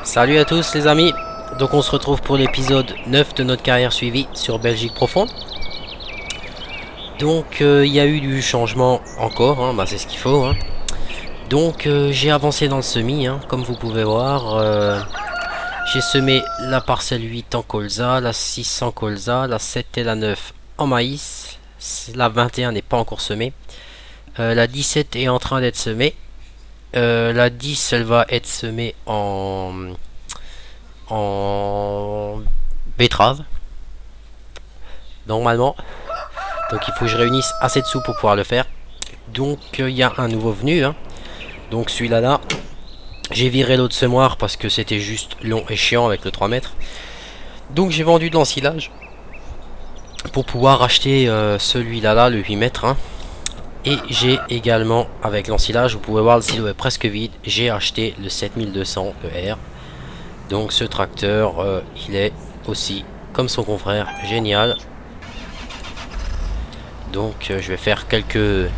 Salut à tous les amis, donc on se retrouve pour l'épisode 9 de notre carrière suivie sur Belgique profonde. Donc il y a eu du changement encore, hein, c'est ce qu'il faut. Hein. Donc j'ai avancé dans le semis, hein, comme vous pouvez voir. J'ai semé la parcelle 8 en colza, la 6 en colza, la 7 et la 9 en maïs. La 21 n'est pas encore semée. La 17 est en train d'être semée. La 10 elle va être semée en betterave normalement, donc il faut que je réunisse assez de sous pour pouvoir le faire. Donc il y a un nouveau venu, hein. Donc celui-là là, j'ai viré l'autre semoir parce que c'était juste long et chiant avec le 3 mètres. Donc j'ai vendu de l'ensilage pour pouvoir acheter celui-là là, le 8 mètres, hein. Et j'ai également, avec l'ensilage, vous pouvez voir le silo est presque vide, j'ai acheté le 7200 ER. Donc ce tracteur, il est aussi, comme son confrère, génial. Donc je vais faire quelques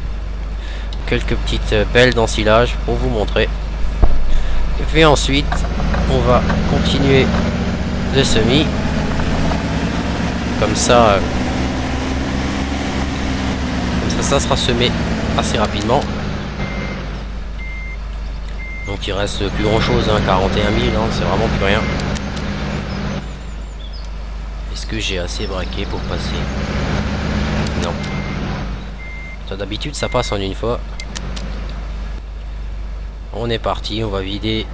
petites pelles d'ensilage pour vous montrer. Et puis ensuite, on va continuer le semis. Comme ça, ça sera semé assez rapidement. Donc il reste plus grand chose, hein, 41 000, hein, c'est vraiment plus rien. Est-ce que j'ai assez braqué pour passer? Non. D'habitude ça passe en une fois. On est parti, on va vider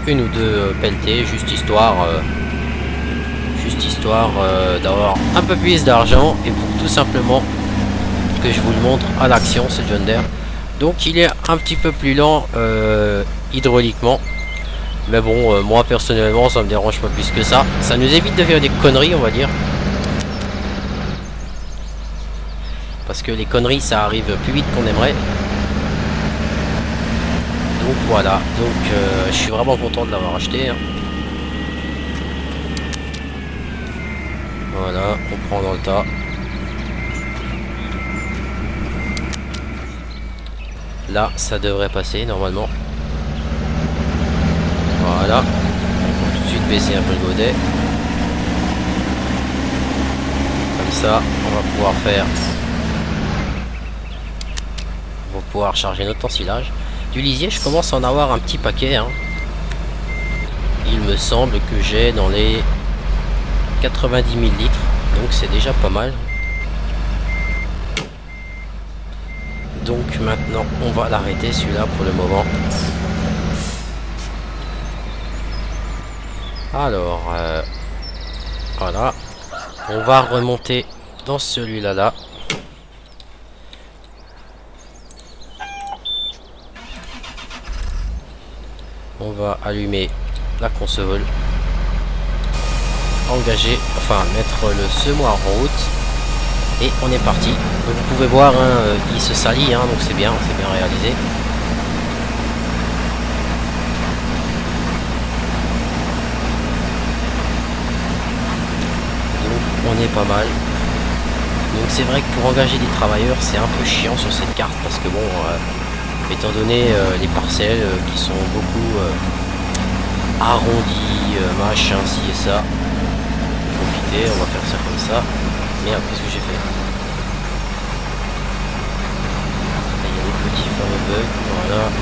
une ou deux pelletées, juste histoire d'avoir un peu plus d'argent et pour tout simplement que je vous le montre à l'action, ce John Deere. Donc il est un petit peu plus lent hydrauliquement, mais bon, moi personnellement ça me dérange pas plus que ça. Ça nous évite de faire des conneries, on va dire, parce que les conneries ça arrive plus vite qu'on aimerait. Donc voilà, donc je suis vraiment content de l'avoir acheté, hein. Voilà, on prend dans le tas. Là, ça devrait passer normalement. Voilà. On va tout de suite baisser un peu le godet. Comme ça, on va pouvoir faire... On va pouvoir charger notre ensilage. Du lisier, je commence à en avoir un petit paquet, hein. Il me semble que j'ai dans les 90 000 litres. Donc c'est déjà pas mal. Donc maintenant, on va l'arrêter celui-là pour le moment. Alors, voilà. On va remonter dans celui-là là. On va allumer la console. Engager, enfin mettre le semoir en route. Et on est parti. Donc, vous pouvez voir, hein, il se salit, hein, donc c'est bien réalisé. Donc on est pas mal. Donc c'est vrai que pour engager des travailleurs c'est un peu chiant sur cette carte parce que bon, étant donné les parcelles qui sont beaucoup arrondies, machin, ci et ça. Profitez, on va faire ça comme ça. Merde, qu'est-ce que j'ai fait? Il y a des petits fameux bugs, voilà.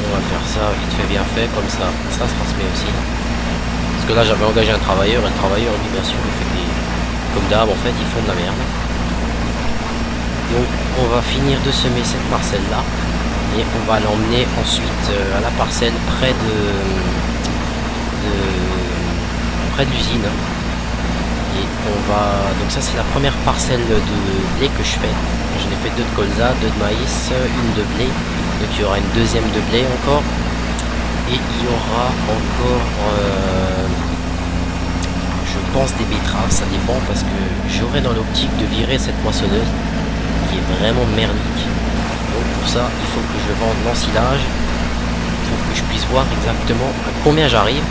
On va faire ça vite fait bien fait, comme ça se transmet aussi. Parce que là j'avais engagé un travailleur, et le travailleur lui bien sûr il fait des... Comme d'hab en fait, ils font de la merde. Donc on va finir de semer cette parcelle là. Et on va l'emmener ensuite à la parcelle près de l'usine. Et on va, donc ça c'est la première parcelle de blé que je fais. J'en ai fait 2 de colza, 2 de maïs, une de blé. Donc il y aura une deuxième de blé encore. Et il y aura encore, je pense, des betteraves, ça dépend, parce que j'aurai dans l'optique de virer cette moissonneuse qui est vraiment merdique. Donc pour ça il faut que je vende l'ensilage pour que je puisse voir exactement à combien j'arrive.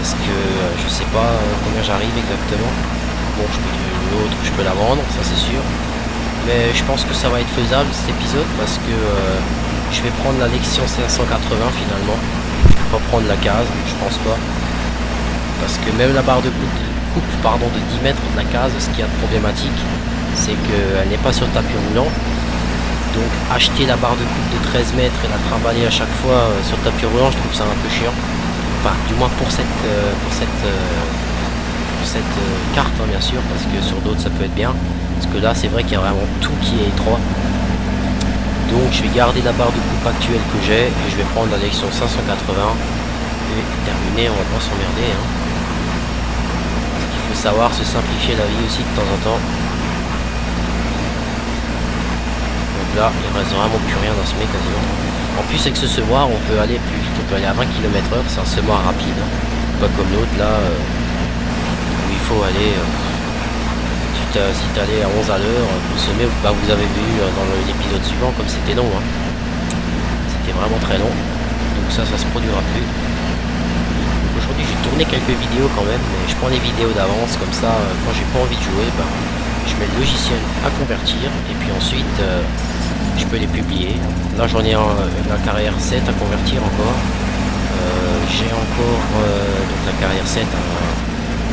Parce que je sais pas combien j'arrive exactement. Bon, l'autre je peux la vendre, ça c'est sûr. Mais je pense que ça va être faisable cet épisode parce que je vais prendre la Lexion 580 finalement. reprendre la case, je pense pas. Parce que même la barre de coupe pardon, de 10 mètres de la case, ce qu'il y a de problématique, c'est qu'elle n'est pas sur tapis roulant. Donc acheter la barre de coupe de 13 mètres et la trimballer à chaque fois sur tapis roulant, je trouve ça un peu chiant. Enfin, du moins pour cette carte, hein, bien sûr, parce que sur d'autres ça peut être bien. Parce que là, c'est vrai qu'il y a vraiment tout qui est étroit. Donc je vais garder la barre de coupe actuelle que j'ai et je vais prendre la Lexion 580 et terminer, on va pas s'emmerder. Hein. Il faut savoir se simplifier la vie aussi de temps en temps. Donc là, il reste vraiment plus rien dans ce mec quasiment. En plus avec ce semoir, on peut aller plus vite, on peut aller à 20 km/h, c'est un semoir rapide. Hein. Pas comme l'autre là, où il faut aller... si tu allais à 11 à l'heure pour semer, bah, vous avez vu dans l'épisode suivant comme c'était long. Hein. C'était vraiment très long. Donc ça se produira plus. Aujourd'hui j'ai tourné quelques vidéos quand même, mais je prends les vidéos d'avance, comme ça quand j'ai pas envie de jouer, bah, je mets le logiciel à convertir et puis ensuite je peux les publier. Là j'en ai la carrière 7 à convertir encore. J'ai encore donc la carrière 7 à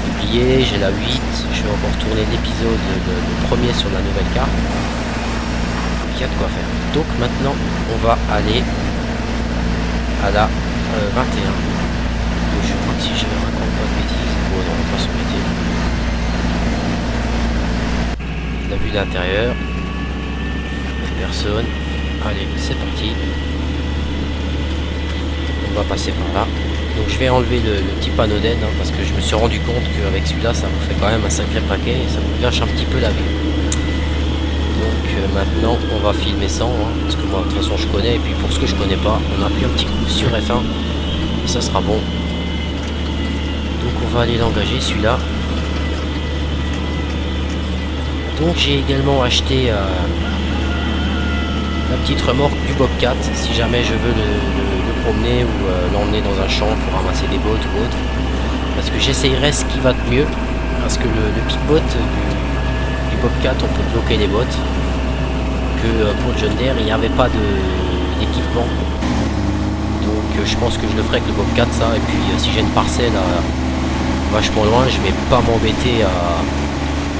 publier, j'ai la 8, je vais encore tourner l'épisode le premier sur la nouvelle carte. Il y a de quoi faire. Donc maintenant on va aller à la 21. Donc je crois que si je ne raconte pas de bêtises, bon non, on va pas s'embêter. La vue d'intérieur, personne. Allez, c'est parti. On va passer par là. Donc je vais enlever le petit panneau d'aide, hein, parce que je me suis rendu compte qu'avec celui-là, ça me fait quand même un sacré paquet et ça me gâche un petit peu la vie. Donc maintenant, on va filmer sans, hein, parce que moi, de toute façon, je connais. Et puis pour ce que je connais pas, on appuie un petit coup sur F1 et ça sera bon. Donc on va aller l'engager celui-là. Donc j'ai également acheté la petite remorque du Bobcat si jamais je veux le promener ou l'emmener dans un champ pour ramasser des bottes ou autre. Parce que j'essayerai ce qui va de mieux. Parce que le big bot du Bobcat, on peut bloquer les bottes. Que pour le John Deere, il n'y avait pas d'équipement. Donc je pense que je le ferai avec le Bobcat ça. Et puis si j'ai une parcelle vachement loin, je vais pas m'embêter à...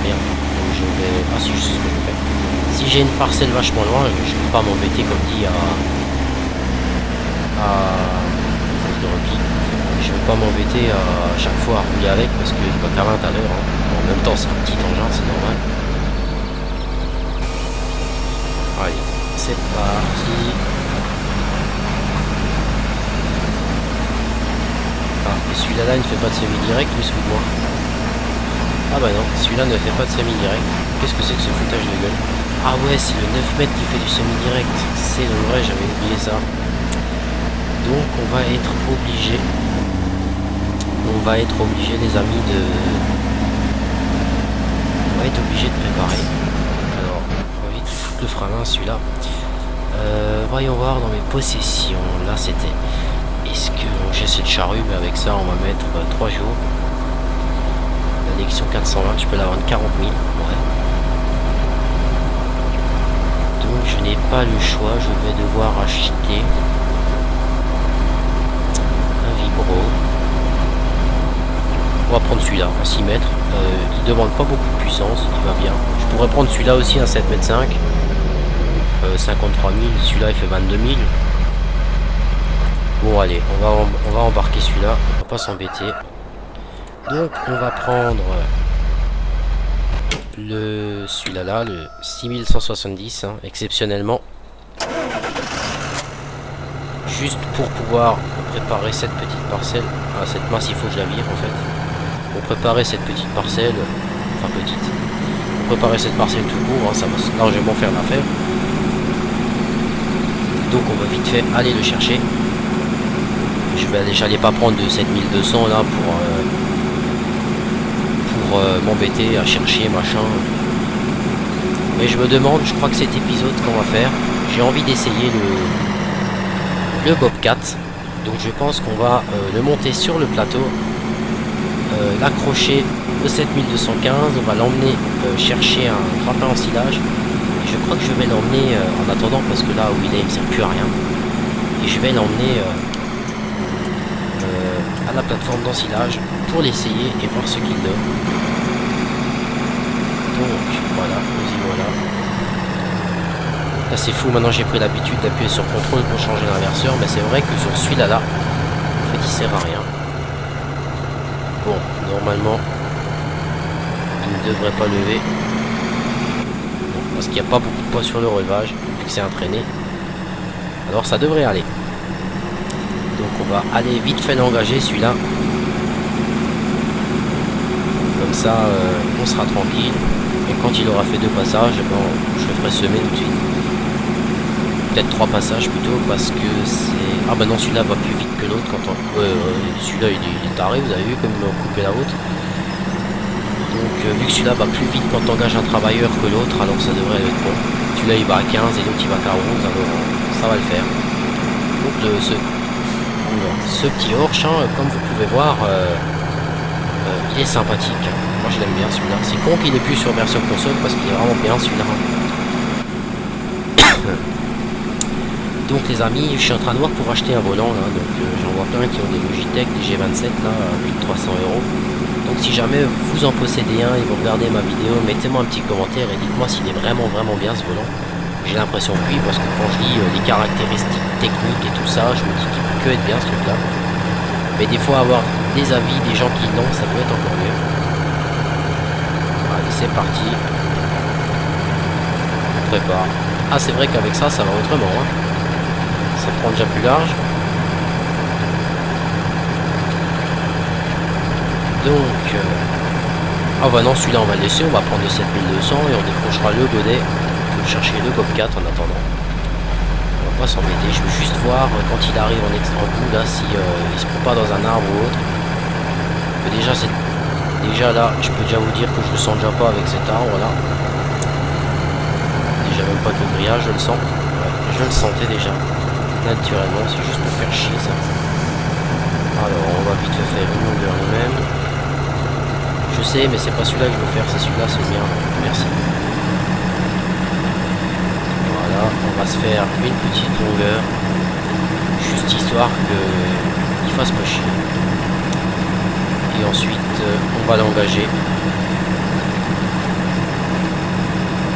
Merde, donc je vais... Ah si, je sais ce que je vais faire. Si j'ai une parcelle vachement loin, je vais pas m'embêter comme dit à... Faut que je le replie. Je vais pas m'embêter à chaque fois à rouler avec parce que je vais qu'à 20 à l'heure. Hein. Bon, en même temps c'est un petit engin, c'est normal. Allez, c'est parti. Ah, et celui-là il ne fait pas de semi-direct, plus ou moins. Ah bah non, celui-là ne fait pas de semi-direct. Qu'est-ce que c'est que ce foutage de gueule? Ah ouais, c'est le 9 mètres qui fait du semi-direct. C'est le vrai, j'avais oublié ça. Donc on va être obligé. Les amis de... On va être obligé de préparer. Alors, on va vite foutre le frein là, celui-là. Voyons voir dans mes possessions. Là c'était... Est-ce que j'ai cette charrue? Mais avec ça on va mettre 3 jours. La Lexion 420, je peux la vendre 40 000. Ouais. Donc je n'ai pas le choix, je vais devoir acheter un vibro. On va prendre celui-là, un 6 mètres. Il demande pas beaucoup de puissance, il va bien. Je pourrais prendre celui-là aussi, un 7 mètres 5. 53 000, celui-là il fait 22 000. Bon allez, on va embarquer celui-là, on va pas s'embêter. Donc on va prendre celui-là là, le 6170, hein, exceptionnellement. Juste pour pouvoir préparer cette petite parcelle. Ah, cette masse il faut que je la vire en fait. Pour préparer cette petite parcelle, enfin petite. Pour préparer cette parcelle tout court, hein, ça va largement faire l'affaire. Donc on va vite fait aller le chercher. J'allais pas prendre de 7200 là pour m'embêter à chercher machin. Mais je me demande, je crois que cet épisode qu'on va faire, j'ai envie d'essayer le Bobcat. Donc je pense qu'on va le monter sur le plateau, l'accrocher au 7215, on va l'emmener chercher un grappin en silage. Et je crois que je vais l'emmener en attendant, parce que là où il est, il ne sert plus à rien. Et je vais l'emmener à la plateforme d'ensilage pour l'essayer et voir ce qu'il donne. Donc voilà, nous y voilà. Là c'est fou, maintenant j'ai pris l'habitude d'appuyer sur contrôle pour changer l'inverseur, mais c'est vrai que sur celui-là, en fait il sert à rien. Bon, normalement, il ne devrait pas lever. Bon, parce qu'il n'y a pas beaucoup de poids sur le relevage, vu que c'est entraîné. Alors ça devrait aller. Donc on va aller vite fait l'engager celui-là. Comme ça, on sera tranquille. Et quand il aura fait 2 passages, bon, je le ferai semer tout de suite. Peut-être 3 passages plutôt, parce que c'est... Ah bah non, celui-là va plus vite que l'autre quand on... celui-là il est taré, vous avez vu comme il m'a coupé la route. Donc vu que celui-là va plus vite quand on engage un travailleur que l'autre, alors ça devrait être bon. Celui-là il va à 15 et l'autre il va à 40, alors ça va le faire. Donc ce petit Orch, hein, comme vous pouvez voir, il est sympathique. Moi je l'aime bien celui-là. C'est con qu'il est plus sur version console parce qu'il est vraiment bien celui-là. Donc les amis, je suis en train de voir pour acheter un volant là, donc j'en vois plein qui ont des Logitech, des G27 là, à plus de 300 €. Donc si jamais vous en possédez un et vous regardez ma vidéo, mettez-moi un petit commentaire et dites-moi s'il est vraiment bien ce volant. J'ai l'impression que oui, parce que quand je lis les caractéristiques techniques et tout ça, je me dis qu'il peut que être bien ce truc là. Mais des fois avoir des avis des gens qui l'ont, ça peut être encore mieux. Allez, c'est parti. On prépare. Ah c'est vrai qu'avec ça, ça va autrement, hein. Ça prend déjà plus large. Donc ah bah non, celui-là on va le laisser, on va prendre le 7200 et on décrochera le godet pour chercher le Bobcat en attendant. On va pas s'embêter, je veux juste voir quand il arrive en extra bout là si il se prend pas dans un arbre ou autre. Mais déjà là, je peux déjà vous dire que je le sens déjà pas avec cet arbre là. Déjà même pas que le grillage, je le sens. Ouais, je le sentais déjà. Naturellement, c'est juste pour faire chier ça. Alors on va vite faire une longueur de même. Je sais, mais c'est pas celui-là que je veux faire, c'est celui-là, c'est le mien. Merci. Voilà, on va se faire une petite longueur. Juste histoire qu'il fasse pas chier. Et ensuite, on va l'engager.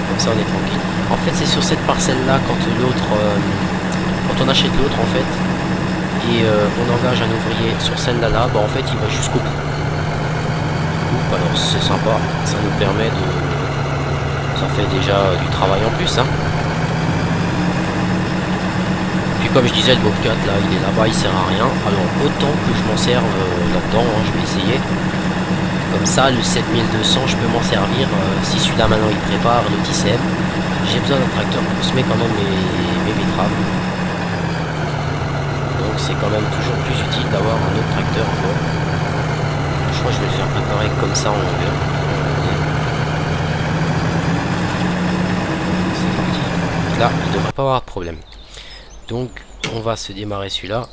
Comme ça, on est tranquille. En fait, c'est sur cette parcelle-là, quand l'autre... quand on achète l'autre, en fait, et on engage un ouvrier sur celle-là, bah en fait, il va jusqu'au bout. Alors c'est sympa, ça nous permet de... Ça fait déjà du travail en plus, hein. Puis comme je disais, le Bobcat, là, il est là-bas, il sert à rien. Alors autant que je m'en serve là-dedans, hein, je vais essayer. Comme ça, le 7200, je peux m'en servir. Si celui-là, maintenant, il prépare le 10M, j'ai besoin d'un tracteur pour semer quand même mes betteraves. Donc c'est quand même toujours plus utile d'avoir un autre tracteur encore. Je crois que je vais le faire préparer comme ça en longueur. C'est parti. Là, il ne devrait pas avoir de problème. Donc, on va se démarrer celui-là.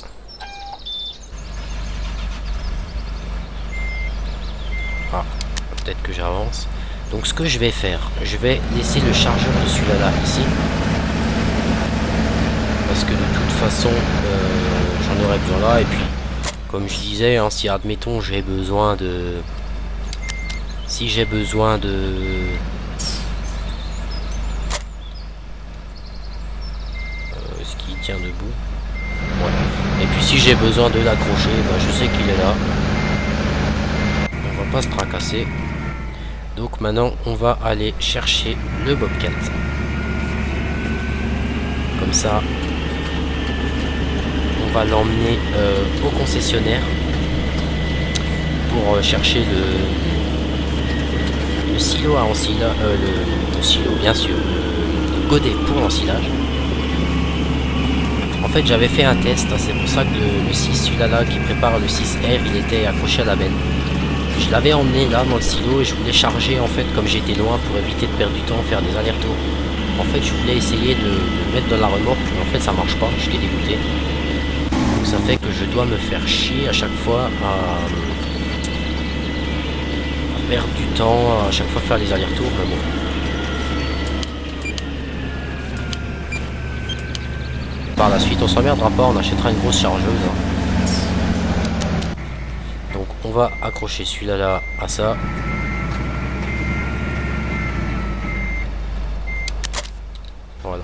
Ah, peut-être que j'avance. Donc, ce que je vais faire, je vais laisser le chargeur de celui-là ici. Parce que de toute façon, j'en aurai besoin là. Et puis, comme je disais, hein, si admettons j'ai besoin de... Si j'ai besoin de... Est-ce qu'il tient debout? Ouais. Et puis si j'ai besoin de l'accrocher, bah, je sais qu'il est là. On va pas se tracasser. Donc maintenant, on va aller chercher le Bobcat. Comme ça, on va l'emmener au concessionnaire pour chercher le silo à ensilage, le silo bien sûr, le godet pour l'ensilage. En fait j'avais fait un test, hein, c'est pour ça que le 6, celui-là qui prépare le 6R, il était accroché à la benne. Je l'avais emmené là dans le silo et je voulais charger en fait comme j'étais loin pour éviter de perdre du temps, faire des allers-retours. En fait je voulais essayer de le mettre dans la remorque, mais en fait ça marche pas, je l'ai dégoûté. Donc ça fait que je dois me faire chier à chaque fois à perdre du temps, à chaque fois faire les allers-retours, mais bon. Par la suite on s'emmerdera pas, on achètera une grosse chargeuse. on va accrocher celui-là là à ça. Voilà.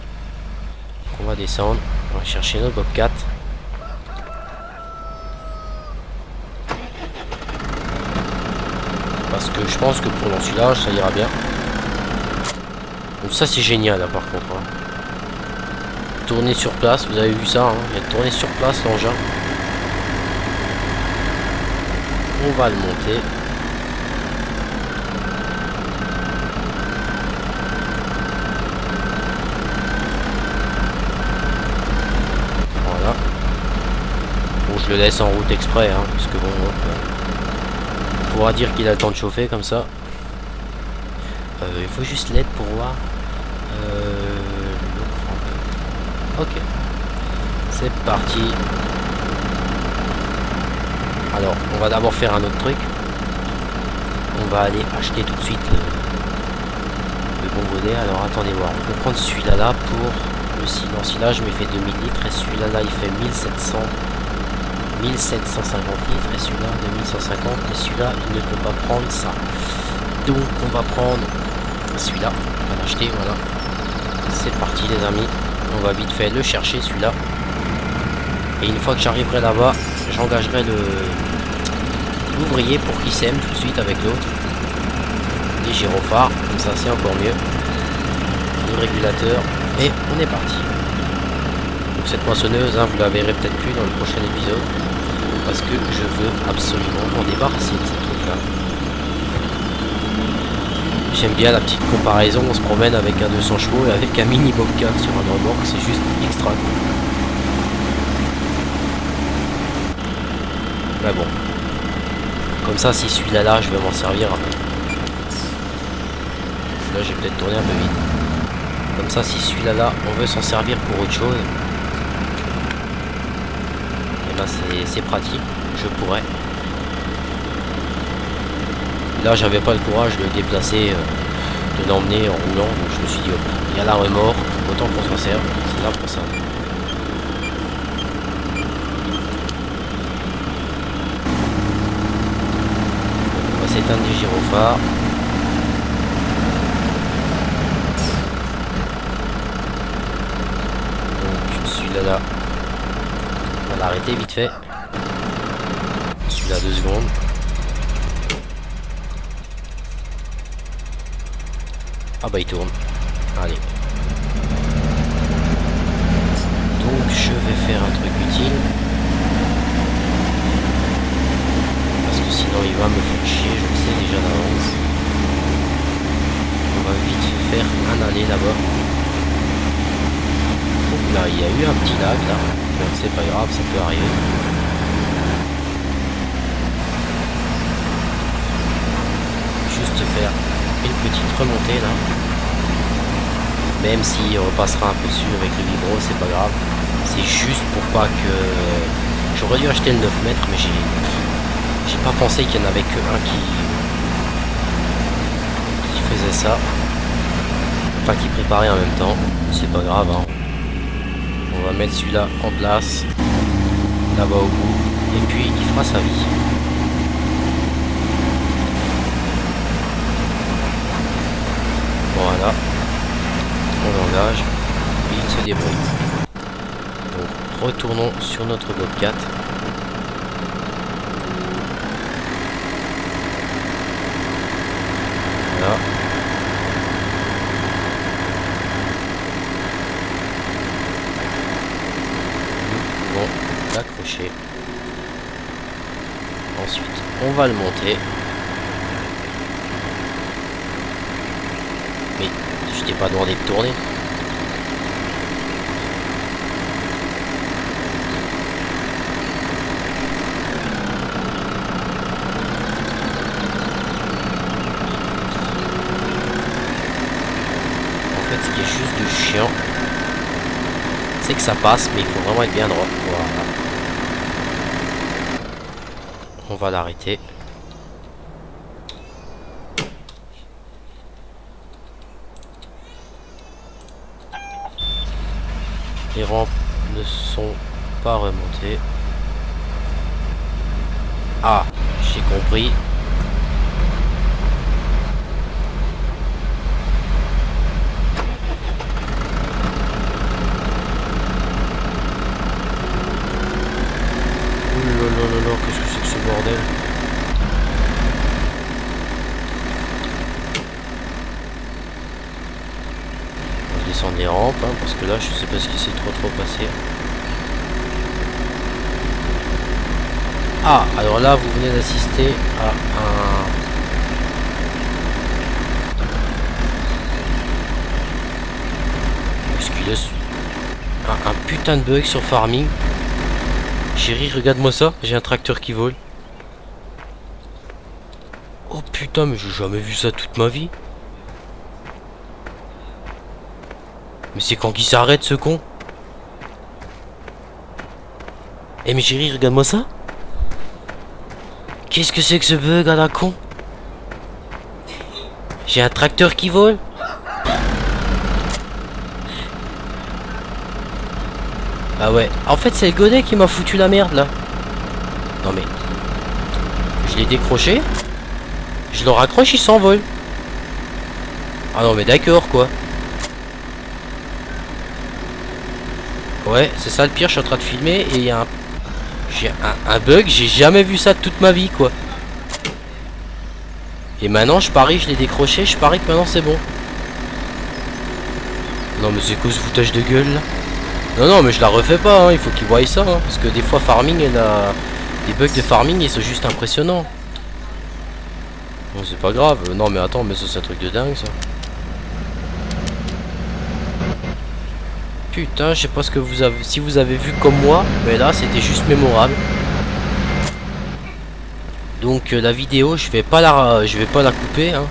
On va descendre. On va chercher notre Bobcat. Parce que je pense que pour l'ensilage, ça ira bien. Donc ça c'est génial là par contre. Hein. Tourner sur place, vous avez vu ça, hein, il y a tourné sur place l'engin. On va le monter. Voilà. Bon, je le laisse en route exprès, hein, parce que bon, on pourra dire qu'il a le temps de chauffer comme ça. Il faut juste l'aide pour voir. Ok. C'est parti. Alors, on va d'abord faire un autre truc. On va aller acheter tout de suite le bon godet. Alors, attendez voir. On peut prendre celui-là là pour le l'ensilage, mais il fait 2000 litres. Et celui-là là, il fait 1750 litres. Et celui-là, 2150. Et celui-là, il ne peut pas prendre ça. Donc, on va prendre celui-là. On va l'acheter, voilà. C'est parti, les amis. On va vite fait le chercher, celui-là. Et une fois que j'arriverai là-bas, j'engagerai l'ouvrier pour qu'il sème tout de suite avec l'autre. Les gyrophares, comme ça c'est encore mieux. Le régulateur. Et on est parti. Donc cette moissonneuse, hein, vous la verrez peut-être plus dans le prochain épisode. Parce que je veux absolument m'en débarrasser de ce truc-là. J'aime bien la petite comparaison, on se promène avec un 200 chevaux et avec un mini Bobcat sur un remorque, c'est juste extra cool. Mais bon, comme ça si celui-là là, je vais m'en servir. Là j'ai peut-être tourné un peu vite. Comme ça si celui-là là, on veut s'en servir pour autre chose, et ben c'est pratique, je pourrais. Là j'avais pas le courage de le déplacer, de l'emmener en roulant, donc je me suis dit oh, il y a la remorque, autant qu'on s'en serve, c'est là pour ça. On va s'éteindre les gyrophares. Donc celui-là là, on va l'arrêter vite fait. Celui-là 2 secondes. Ah bah il tourne. Allez. Donc je vais faire un truc utile. Parce que sinon il va me faire chier, je le sais déjà d'avance. On va vite faire un aller là-bas. Donc là il y a eu un petit lag là. Donc c'est pas grave, ça peut arriver. Juste faire une petite remontée là, même si on repassera un peu dessus avec le vibro, c'est pas grave, c'est juste pour pas que j'aurais dû acheter le 9 mètres, mais j'ai pas pensé qu'il y en avait que un qui faisait ça, enfin qui préparait en même temps. C'est pas grave, hein. On va mettre celui-là en place là-bas au bout et puis il fera sa vie. Voilà, on l'engage, il se débrouille. Donc retournons sur notre Bobcat. Voilà. Nous pouvons l'accrocher. Ensuite, on va le monter. Mais je t'ai pas demandé de tourner. En fait, ce qui est juste du chiant, c'est que ça passe, mais il faut vraiment être bien droit. Voilà. On va l'arrêter. Les rampes ne sont pas remontées. Ah, j'ai compris. Oh là là là là, qu'est-ce que c'est que ce bordel? On va descendre les rampes, hein, parce que là, je sais pas ce qui s'est trop passé. Ah, alors là, vous venez d'assister à un... Qu'est-ce qu'il est? Un putain de bug sur Farming. Chérie, regarde-moi ça, j'ai un tracteur qui vole. Oh putain, mais j'ai jamais vu ça toute ma vie. Mais c'est quand qu'il s'arrête ce con? Eh mais chérie, regarde-moi ça. Qu'est-ce que c'est que ce bug à la con? J'ai un tracteur qui vole. Ah ouais, en fait c'est le godet qui m'a foutu la merde là. Non mais... Je l'ai décroché. Je le raccroche, il s'envole. Ah non mais d'accord quoi. Ouais, c'est ça le pire, je suis en train de filmer et il y a un... J'ai un bug, j'ai jamais vu ça de toute ma vie quoi. Et maintenant je parie, je l'ai décroché, je parie que maintenant c'est bon. Non mais c'est quoi ce foutage de gueule là? Non non mais je la refais pas, hein. Il faut qu'ils voient ça, hein. Parce que des fois Farming elle a... Des bugs de Farming ils sont juste impressionnants. Bon c'est pas grave, non mais attends mais ça c'est un truc de dingue ça. Putain je sais pas ce que vous avez... Si vous avez vu comme moi, mais là c'était juste mémorable. Donc la vidéo je vais pas la couper, hein.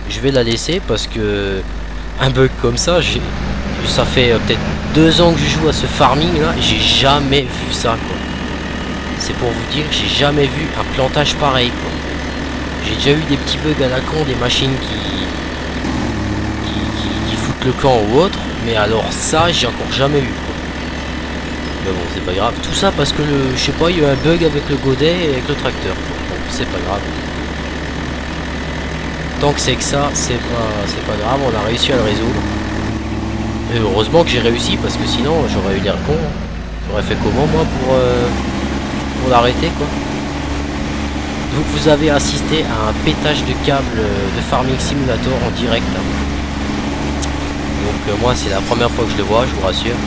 Je vais la laisser parce que... Un bug comme ça, ça fait peut-être 2 ans que je joue à ce farming là, j'ai jamais vu ça quoi. C'est pour vous dire, j'ai jamais vu un plantage pareil quoi. J'ai déjà eu des petits bugs à la con, des machines qui foutent le camp ou autre, mais alors ça j'ai encore jamais eu quoi. Mais bon c'est pas grave, tout ça parce que je sais pas, il y a eu un bug avec le godet et avec le tracteur quoi. Bon c'est pas grave. Tant que c'est que ça, c'est pas grave, on a réussi à le résoudre. Et heureusement que j'ai réussi parce que sinon j'aurais eu l'air con. J'aurais fait comment moi pour l'arrêter quoi. Donc vous avez assisté à un pétage de câble de Farming Simulator en direct. Donc moi c'est la première fois que je le vois, je vous rassure.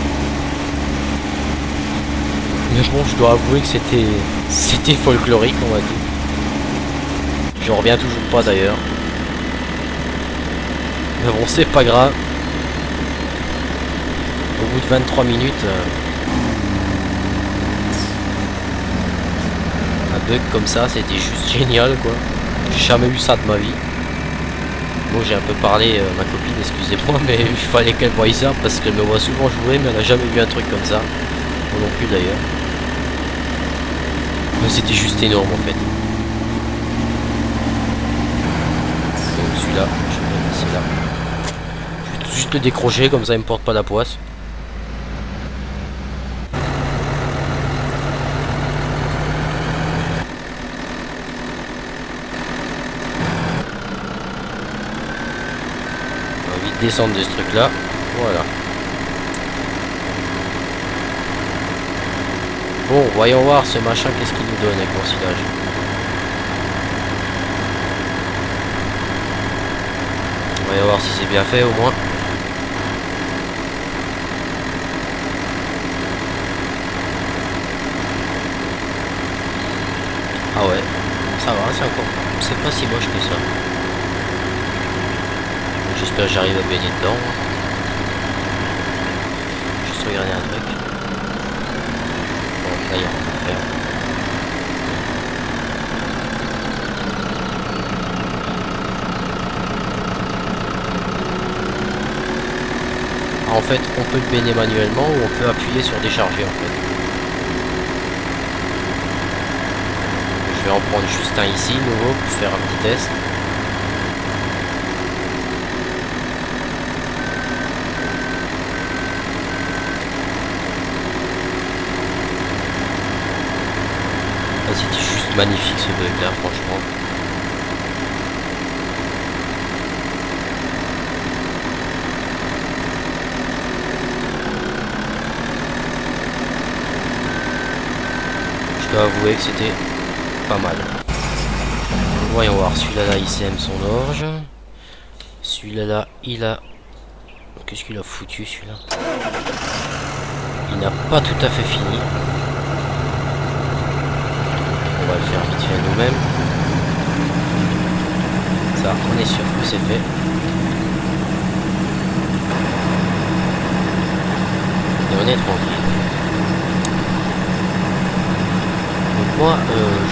Mais bon je dois avouer que c'était folklorique on va dire. J'en reviens toujours pas d'ailleurs. Mais bon c'est pas grave. Au bout de 23 minutes, un bug comme ça, c'était juste génial quoi. J'ai jamais eu ça de ma vie. Bon, j'ai un peu parlé ma copine, excusez-moi, mais il fallait qu'elle voie ça parce qu'elle me voit souvent jouer, mais elle a jamais vu un truc comme ça. Moi non plus d'ailleurs. Mais c'était juste énorme en fait. Donc celui-là, je vais le laisser là. Je vais juste le décrocher, comme ça il me porte pas la poisse. Descendre de ce truc là, voilà. Bon, voyons voir ce machin, qu'est-ce qu'il nous donne avec l'ensilage. Voyons voir si c'est bien fait au moins. Ah ouais, ça va, c'est pas si moche que ça. J'espère que j'arrive à baigner dedans. Juste regarder un truc. Bon, là il y a rien à faire. En fait, on peut le baigner manuellement ou on peut appuyer sur décharger en fait. Je vais en prendre juste un ici, nouveau, pour faire un petit test. C'était juste Magnifique ce bug là, franchement. Je dois avouer que c'était pas mal. Voyons voir, celui-là là, il sème son orge. Celui-là là, il a... Qu'est-ce qu'il a foutu celui-là? Il n'a pas tout à fait fini. On va le faire vite fait nous-mêmes. Ça, on est sûr que c'est fait. Et on est tranquille. Donc moi,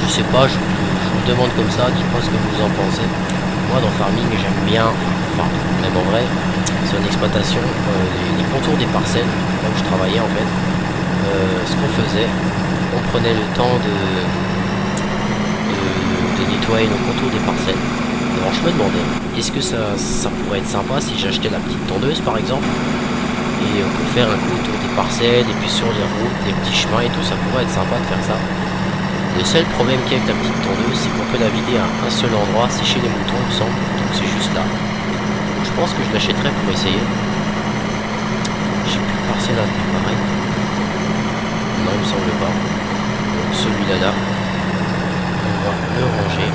je sais pas, je vous demande comme ça, dites-moi ce que vous en pensez. Moi dans Farming, j'aime bien, enfin, même en vrai, c'est une exploitation, les contours des parcelles, là où je travaillais en fait. Ce qu'on faisait, on prenait le temps de nettoyer nos contours des parcelles. Alors je me demandais, est-ce que ça pourrait être sympa si j'achetais la petite tondeuse par exemple, et pour faire un coup autour des parcelles, et puis sur les routes, les petits chemins et tout, ça pourrait être sympa de faire ça. Le seul problème qu'il y a avec la petite tondeuse, c'est qu'on peut la vider à un seul endroit, c'est chez les moutons, il me semble, donc c'est juste là. Donc je pense que je l'achèterai pour essayer. J'ai plus de parcelle à préparer. Non, il me semble pas. Donc celui-là là, on va le ranger.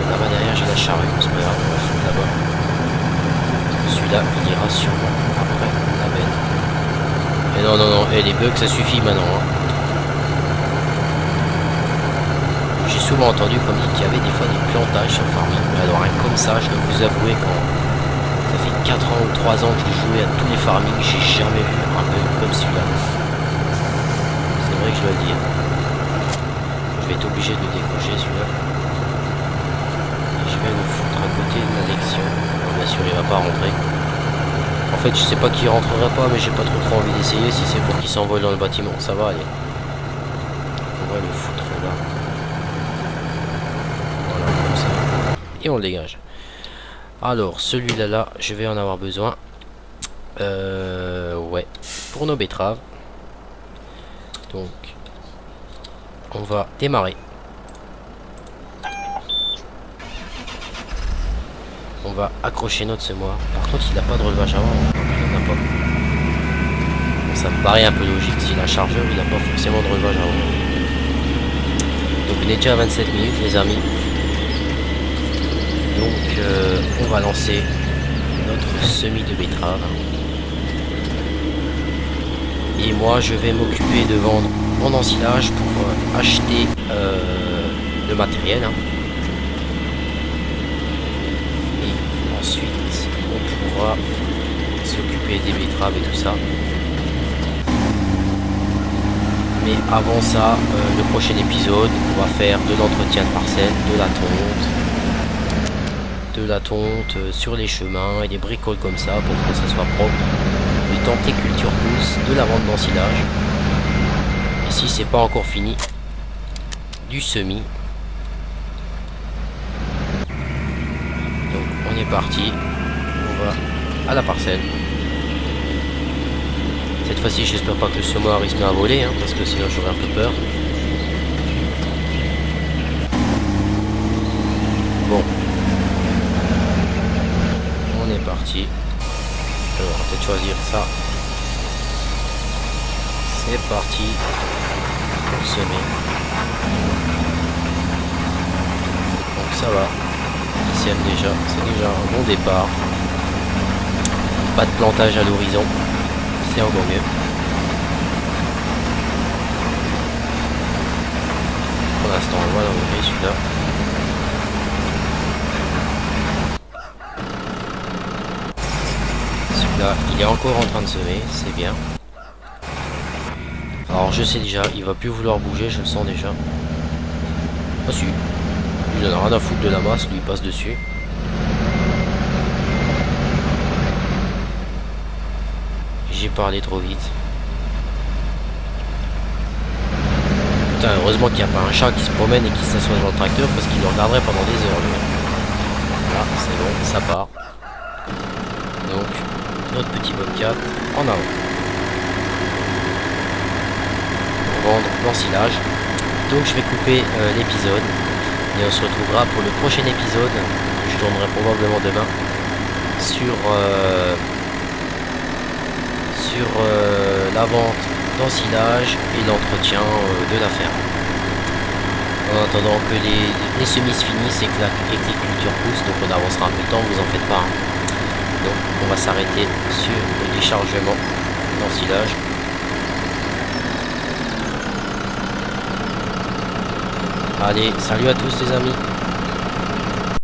Là-bas derrière j'ai la charrue, c'est pas grave, on va foutre là-bas. Celui-là, il ira sûrement après la benne. Et non, non, non, et les bugs ça suffit maintenant. Hein. J'ai souvent entendu comme dit qu'il y avait des fois des plantages sur Farming. Alors hein, comme ça, je dois vous avouer quand ça fait 4 ans ou 3 ans que j'ai joué à tous les Farming, j'ai jamais vu un bug comme celui-là. C'est vrai que je dois le dire. Je vais être obligé de le décocher celui-là. Et je vais le foutre à côté de l'annexion. Bien sûr il va pas rentrer. En fait je sais pas qu'il rentrera pas, mais j'ai pas trop envie d'essayer. Si c'est pour qu'il s'envole dans le bâtiment, ça va aller. On va le foutre là. Et on le dégage. Alors celui-là là, je vais en avoir besoin. Ouais, pour nos betteraves. Donc on va démarrer. On va accrocher notre semoir. Par contre il n'a pas de relevage avant. Non, il n'en a pas. Bon, ça me paraît un peu logique. S'il a un chargeur, il n'a pas forcément de relevage avant. Donc on est déjà à 27 minutes les amis. Donc on va lancer notre semis de betterave. Et moi je vais m'occuper de vendre mon ensilage pour acheter le matériel. Hein. Et ensuite on pourra s'occuper des betteraves et tout ça. Mais avant ça, le prochain épisode, on va faire de l'entretien de parcelle, de la tonte sur les chemins et des bricoles comme ça pour que ça soit propre. Le temps que les cultures poussent, de la vente d'ensilage. Et si c'est pas encore fini, du semis. Donc on est parti, on va à la parcelle. Cette fois-ci j'espère pas que le semoir il se met à voler, hein, parce que sinon j'aurais un peu peur. Bon. On est parti. Alors, on va peut-être choisir ça. C'est parti pour semer. Donc ça va. Il sème déjà. C'est déjà un bon départ. Pas de plantage à l'horizon. C'est encore mieux. Pour l'instant, on va l'enlever celui-là. Là, il est encore en train de semer, c'est bien. Alors je sais déjà, il va plus vouloir bouger, je le sens déjà. Ah si, il en a rien à foutre de la masse, lui il passe dessus. J'ai parlé trop vite. Putain, heureusement qu'il n'y a pas un chat qui se promène et qui s'assoit dans le tracteur parce qu'il le regarderait pendant des heures lui. Là, c'est bon, ça part. Donc notre petit bobcat en avant pour vendre l'ensilage. Donc je vais couper l'épisode et on se retrouvera pour le prochain épisode. Je tournerai probablement demain sur la vente d'ensilage et l'entretien de la ferme. En attendant que les semis se finissent et que les cultures poussent, donc on avancera un peu de temps, vous en faites pas. Donc on va s'arrêter sur le déchargement d'ensilage. Allez, salut à tous les amis.